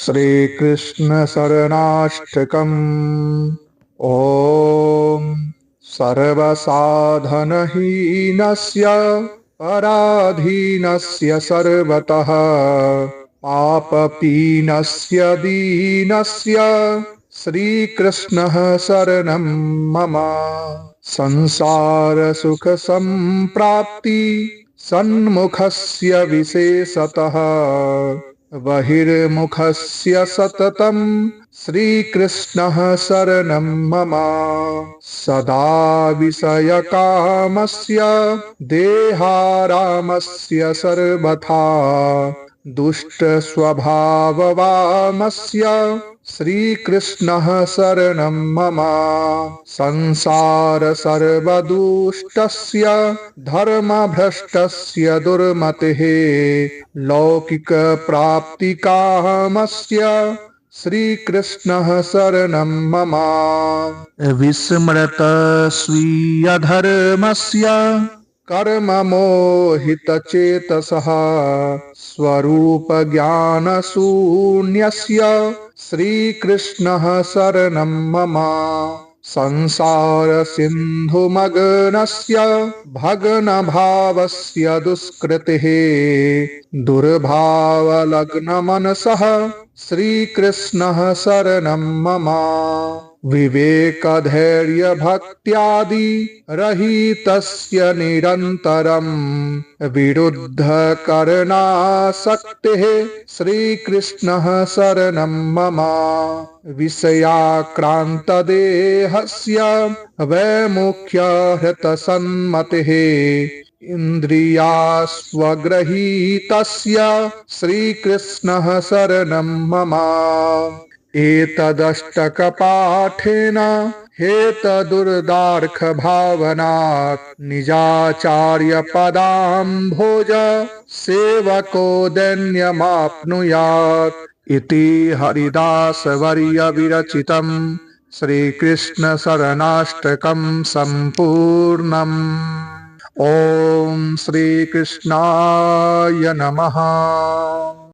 श्रीकृष्ण शरणाष्टकम्। ॐ सर्वसाधनहीनस्य पराधीनस्य सर्वतः पापहीनस्य दीनस्य श्रीकृष्णः शरणं मम। संसार सुख संप्राप्ति सन्मुखस्य विशेषतः बहिर्मुखस्य सततं श्रीकृष्णः शरणं मम। सदा विषयकामस्य देहारामस्य सर्वथा दुष्टस्वभाववामस्य श्रीकृष्णः शरणं मम। संसार सर्वदुष्टस्य धर्मभ्रष्टस्य दुर्मतेः लौकिक प्राप्तिकामस्य श्रीकृष्णः शरणं मम। विस्मृत स्वीयधर्मस्य कर्ममोहितचेतसः स्वरूपज्ञानशून्यस्य श्रीकृष्णः शरणं मम। संसार सिन्धुमग्नस्य भग्नभावस्य दुष्कृतिः दुर्भावलग्नमनसः श्रीकृष्णः शरणं मम। विवेकधैर्यभक्त्यादि रहितस्य निरन्तरं विरुद्धकरणासक्तेः श्रीकृष्णः शरणं मम। विषयाक्रान्तदेहस्य वैमुख्यहृतसन्मतेः इन्द्रियास्वगृहीतस्य श्रीकृष्णः शरणं मम। एतदष्टकपाठेन हेतदुर्दार्घभावनात् निजाचार्यपदाम्भोज सेवको दैन्यमाप्नुयात् इति हरिदासवर्यविरचितं श्रीकृष्णशरणाष्टकं सम्पूर्णम्। ॐ श्रीकृष्णाय नमः।